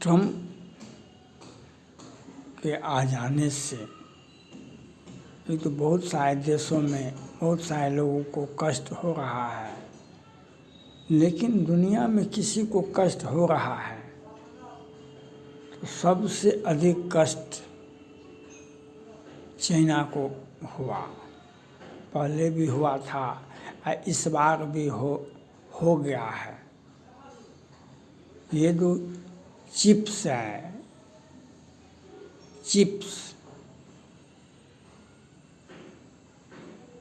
Trump के आ जाने से ये तो बहुत सारे देशों में बहुत सारे लोगों को कष्ट हो रहा है, लेकिन दुनिया में किसी को कष्ट हो रहा है तो सबसे अधिक कष्ट चाइना को हुआ। पहले भी हुआ था और इस बार भी हो गया है। ये जो चिप्स है, चिप्स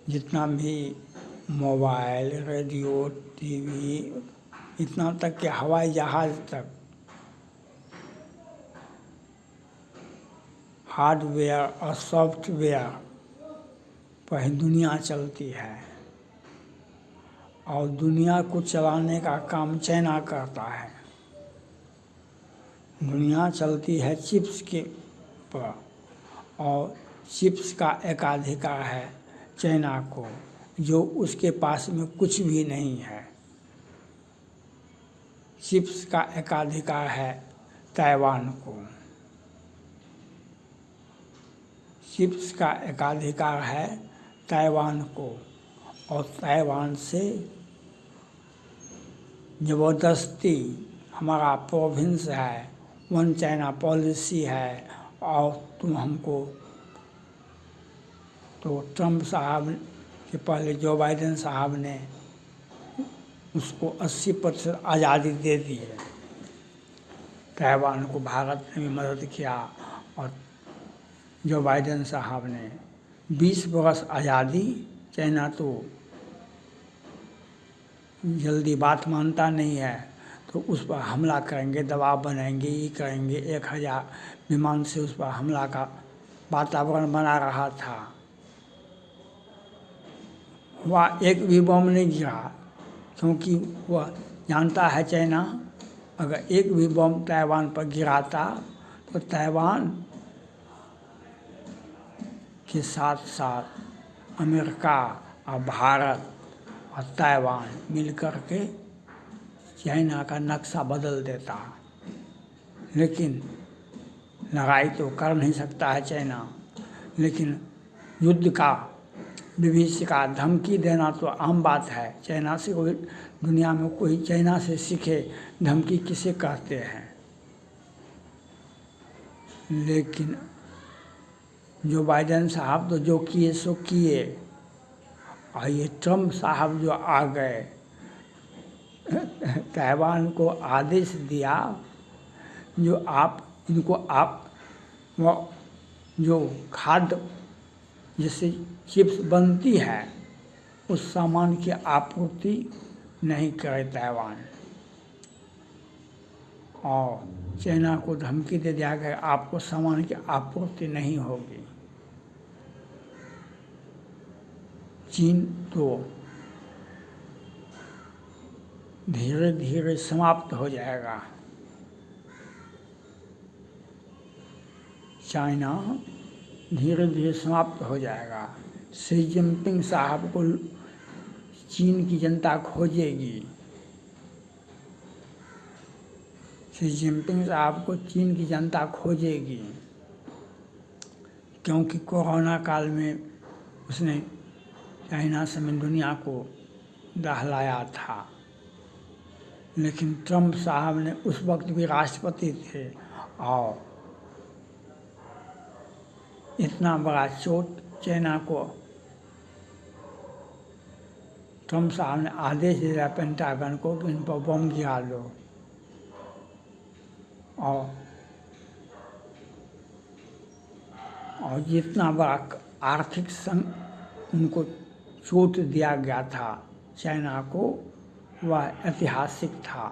जितना भी मोबाइल, रेडियो, टीवी, इतना तक कि हवाई जहाज़ तक हार्डवेयर और सॉफ्टवेयर पर ही दुनिया चलती है और दुनिया को चलाने का काम चाइना करता है। दुनिया चलती है चिप्स के पर और चिप्स का एकाधिकार है चाइना को, जो उसके पास में कुछ भी नहीं है। चिप्स का एकाधिकार है ताइवान को, चिप्स का एकाधिकार है ताइवान को और ताइवान से ज़बरदस्ती हमारा प्रोविंस है, वन चाइना पॉलिसी है और तुम हमको, तो ट्रम्प साहब के पहले जो बाइडेन साहब ने उसको 80% आज़ादी दे दी है। ताइवान को भारत ने भी मदद किया और जो बाइडेन साहब ने 20 बरस आज़ादी। चाइना तो जल्दी बात मानता नहीं है, तो उस पर हमला करेंगे, दबाव बनाएंगे, ये करेंगे। 1000 विमान से उस पर हमला का वातावरण बना रहा था। वह एक भी बम नहीं गिरा, क्योंकि वह जानता है चाइना अगर एक भी बम ताइवान पर गिराता तो ताइवान के साथ साथ अमेरिका और भारत और ताइवान मिलकर के चाइना का नक्शा बदल देता। लेकिन लड़ाई तो कर नहीं सकता है चाइना, लेकिन युद्ध का विभीषिका धमकी देना तो आम बात है। चाइना से कोई दुनिया में कोई चाइना से सीखे धमकी किसे कहते हैं। लेकिन जो बाइडेन साहब तो जो किए सो किए, और ये ट्रम्प साहब जो आ गए ताइवान को आदेश दिया जो आप इनको वो जो खाद्य जिससे चिप्स बनती है उस सामान की आपूर्ति नहीं करे ताइवान, और चाइना को धमकी दे दिया गया आपको सामान की आपूर्ति नहीं होगी। चीन तो धीरे धीरे समाप्त हो जाएगा। चाइना धीरे धीरे समाप्त हो जाएगा। शी जिनपिंग साहब को चीन की जनता खोजेगी। शी जिनपिंग साहब को चीन की जनता खोजेगी, क्योंकि कोरोना काल में उसने चाइना समेत दुनिया को दहलाया था। लेकिन ट्रम्प साहब ने उस वक्त भी राष्ट्रपति थे और इतना बड़ा चोट चाइना को ट्रम्प साहब ने आदेश दिया पेंटागन को कि इन पर बम गिरा दो, और जितना बड़ा आर्थिक उनको चोट दिया गया था चाइना को, वह ऐतिहासिक था।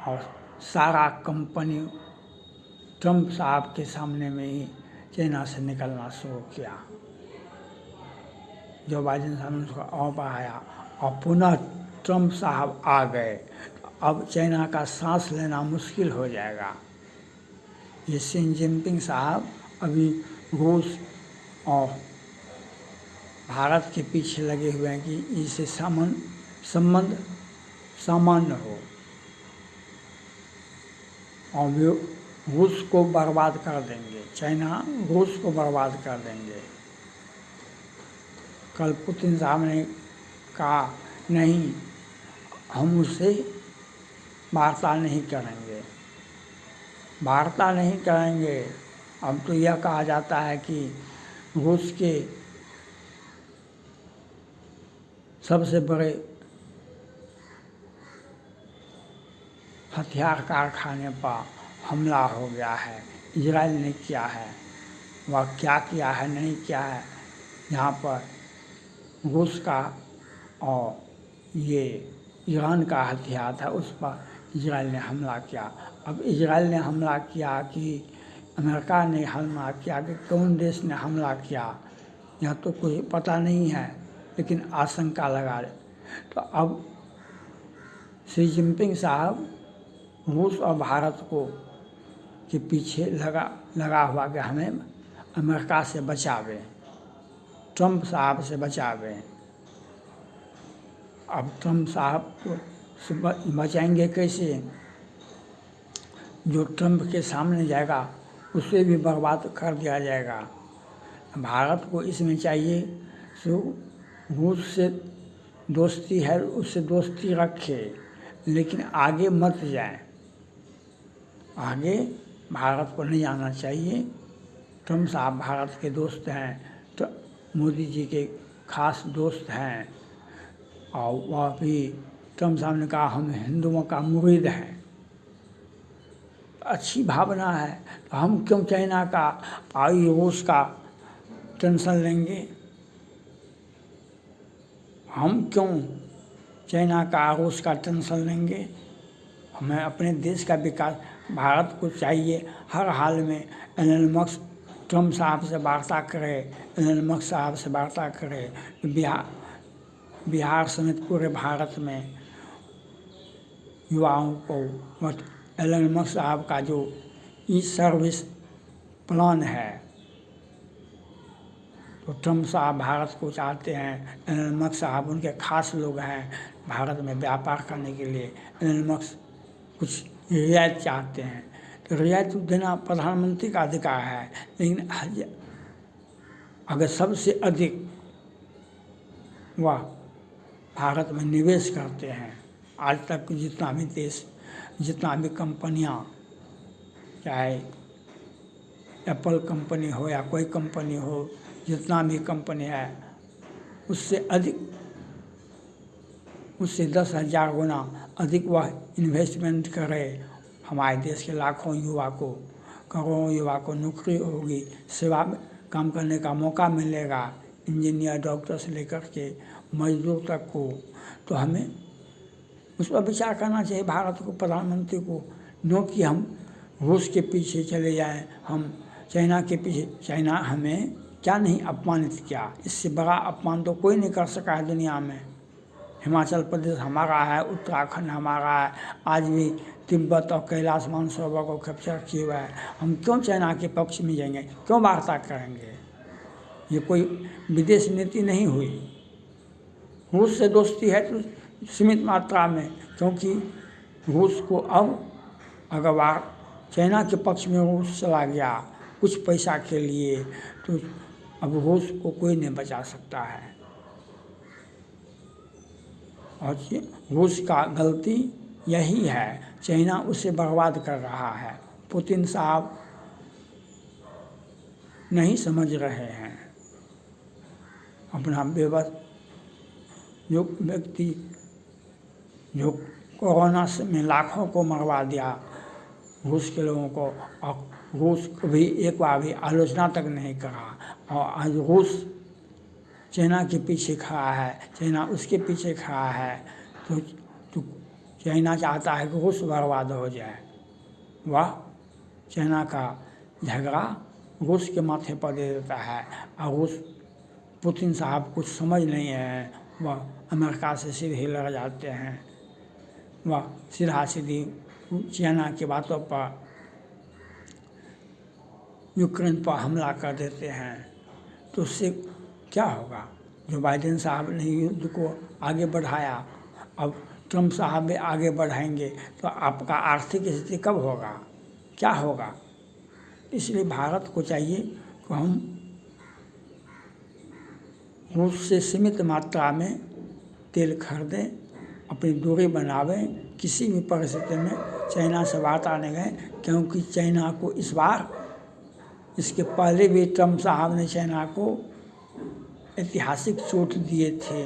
और सारा कंपनी ट्रम्प साहब के सामने में ही चाइना से निकलना शुरू किया। जो बाइडेन साहब ने उसको और बढ़ाया और पुनः ट्रम्प साहब आ गए, अब चाइना का सांस लेना मुश्किल हो जाएगा। ये शी जिनपिंग साहब अभी रूस और भारत के पीछे लगे हुए हैं कि इससे संबंध सामान्य हो और वे रूस को बर्बाद कर देंगे, चाइना रूस को बर्बाद कर देंगे। कल पुतिन साहब ने कहा नहीं, हम उससे वार्ता नहीं करेंगे, वार्ता नहीं करेंगे। अब तो यह कहा जाता है कि रूस के सबसे बड़े हथियार कारखाने पर हमला हो गया है, इजराइल ने किया है। वह क्या किया है नहीं किया है, यहाँ पर रूस का और ये ईरान का हथियार था, उस पर इजराइल ने हमला किया। अब इजराइल ने हमला किया कि अमेरिका ने हमला किया कि कौन देश ने हमला किया, यह तो कोई पता नहीं है, लेकिन आशंका लगा रहे। तो अब शी जिनपिंग साहब रूस और भारत को के पीछे लगा हुआ कि हमें अमेरिका से बचावे, ट्रंप साहब से बचावे। अब ट्रंप साहब को बचाएंगे कैसे? जो ट्रंप के सामने जाएगा उसे भी बर्बाद कर दिया जाएगा। भारत को इसमें चाहिए सो रूस से दोस्ती है, उससे दोस्ती रखे, लेकिन आगे मत जाए, आगे भारत को नहीं आना चाहिए। ट्रंप साहब भारत के दोस्त हैं, तो मोदी जी के खास दोस्त हैं, और वह भी ट्रंप साहब ने कहा हम हिंदुओं का मुरीद हैं। अच्छी भावना है, तो हम क्यों चाइना का और रूस का टेंशन लेंगे? हम क्यों चाइना का रूस का टेंशन लेंगे? हमें अपने देश का विकास, भारत को चाहिए हर हाल में एलन मस्क ट्रंप साहब से वार्ता करे, एलन मस्क साहब से वार्ता करे। बिहार समेत पूरे भारत में युवाओं को एलन मस्क साहब का जो ई सर्विस प्लान है, तो ट्रंप साहब भारत को चाहते हैं, एलन मस्क साहब उनके खास लोग हैं भारत में व्यापार करने के लिए। एलन मस्क कुछ रियायत चाहते हैं, तो रियायत देना प्रधानमंत्री का अधिकार है, लेकिन अगर सबसे अधिक वह भारत में निवेश करते हैं, आज तक जितना भी देश, जितना भी कंपनियां, चाहे एप्पल कंपनी हो या कोई कंपनी हो, जितना भी कंपनी है, उससे अधिक, उससे 10,000 गुना अधिक वह इन्वेस्टमेंट करे। हमारे देश के लाखों युवा को, करोड़ों युवा को नौकरी होगी, सेवा में काम करने का मौका मिलेगा, इंजीनियर डॉक्टर से लेकर के मजदूर तक को। तो हमें उस पर विचार करना चाहिए भारत को, प्रधानमंत्री को, न कि हम रूस के पीछे चले जाएं, हम चाइना के पीछे। चाइना हमें क्या नहीं अपमानित किया, इससे बड़ा अपमान तो कोई नहीं कर सका है दुनिया में। हिमाचल प्रदेश हमारा है, उत्तराखंड हमारा है, आज भी तिब्बत और कैलाश मानसरोवर को कैप्चर किए हुआ है। हम क्यों चाइना के पक्ष में जाएंगे, क्यों वार्ता करेंगे? ये कोई विदेश नीति नहीं हुई। रूस से दोस्ती है तो सीमित मात्रा में, क्योंकि रूस को अब अगर चाइना के पक्ष में रूस चला गया कुछ पैसा के लिए, तो अब रूस को कोई नहीं बचा सकता है। और रूस का गलती यही है, चाइना उसे बर्बाद कर रहा है। पुतिन साहब नहीं समझ रहे हैं, अपना बेबस जो व्यक्ति जो कोरोना में लाखों को मरवा दिया रूस के लोगों को, और रूस को भी एक बार भी आलोचना तक नहीं करा, और आज रूस चाइना के पीछे खड़ा है, चाइना उसके पीछे खड़ा है। तो चाइना चाहता है कि रूस बर्बाद हो जाए। वह चाइना का झगड़ा रूस के माथे पर दे देता है, और रूस पुतिन साहब कुछ समझ नहीं है, वह अमेरिका से सीधे लड़ जाते हैं, वह सीधा सीधी चाइना की बातों पर यूक्रेन पर हमला कर देते हैं। तो उससे क्या होगा? जो बाइडेन साहब ने युद्ध को आगे बढ़ाया, अब ट्रम्प साहब भी आगे बढ़ाएंगे तो आपका आर्थिक स्थिति कब होगा, क्या होगा। इसलिए भारत को चाहिए कि हम रूस से सीमित मात्रा में तेल खरीदें, अपनी दूरी बनावें, किसी भी परिस्थिति में चाइना से वार्ता नहीं गए, क्योंकि चाइना को इस बार, इसके पहले भी ट्रम्प साहब ने चाइना को ऐतिहासिक चोट दिए थे,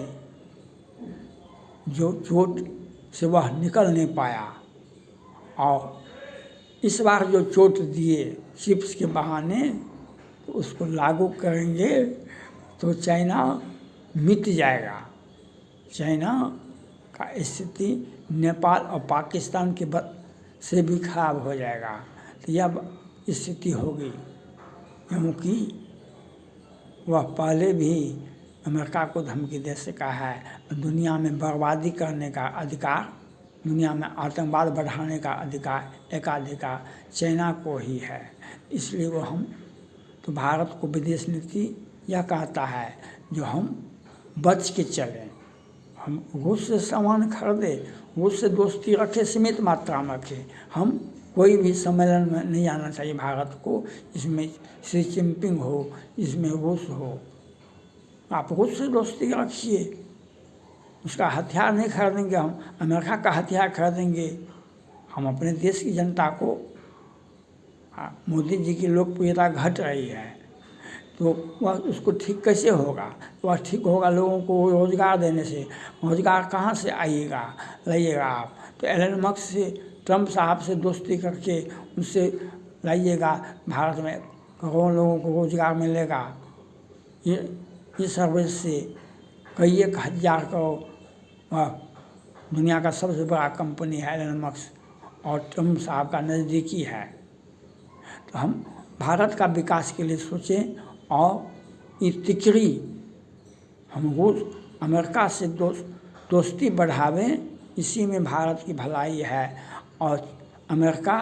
जो चोट से वह निकल नहीं पाया। और इस बार जो चोट दिए चिप्स के बहाने, तो उसको लागू करेंगे तो चाइना मिट जाएगा। चाइना का स्थिति नेपाल और पाकिस्तान के से भी खराब हो जाएगा। तो यह स्थिति होगी, क्योंकि वह पहले भी अमेरिका को धमकी दे सका है। दुनिया में बर्बादी करने का अधिकार, दुनिया में आतंकवाद बढ़ाने का अधिकार, एकाधिकार चाइना को ही है। इसलिए वो हम तो भारत को विदेश नीति यह कहता है जो हम बच के चलें, हम रूस से सामान खरीदें, रूस से दोस्ती रखें, सीमित मात्रा में रखें। हम कोई भी सम्मेलन में नहीं आना चाहिए भारत को, इसमें शी जिनपिंग हो, इसमें रूस हो। आप रूस से दोस्ती रखिए, उसका हथियार नहीं खरीदेंगे, हम अमेरिका का हथियार खरीदेंगे। हम अपने देश की जनता को, मोदी जी की लोकप्रियता घट रही है, तो वह उसको ठीक कैसे होगा। वह ठीक होगा लोगों को रोज़गार देने से। रोज़गार कहाँ से आइएगा, लाइएगा आप तो एलन मस्क से, ट्रम्प साहब से दोस्ती करके उनसे लाइएगा। भारत में करोड़ों लोगों को रोज़गार मिलेगा। ये सर्विस से कई 1,000 करोड़, दुनिया का सबसे बड़ा कंपनी है एलन मस्क, और ट्रम्प साहब का नज़दीकी है। तो हम भारत का विकास के लिए सोचें, और ये तिकड़ी हम रूस अमेरिका से दोस्ती बढ़ावें, इसी में भारत की भलाई है। और अमेरिका,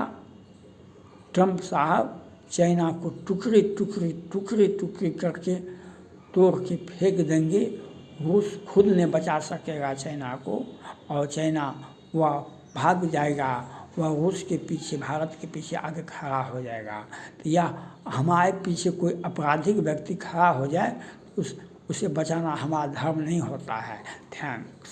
ट्रम्प साहब चाइना को टुकड़ी टुकड़ी टुकड़ी टुकड़ी करके तोड़ के फेंक देंगे। रूस खुद नहीं बचा सकेगा चाइना को, और चाइना वह भाग जाएगा, वह रूस के पीछे, भारत के पीछे आगे खड़ा हो जाएगा। तो यह हमारे पीछे कोई आपराधिक व्यक्ति खड़ा हो जाए, उसे बचाना हमारा धर्म नहीं होता है। थैंक्स।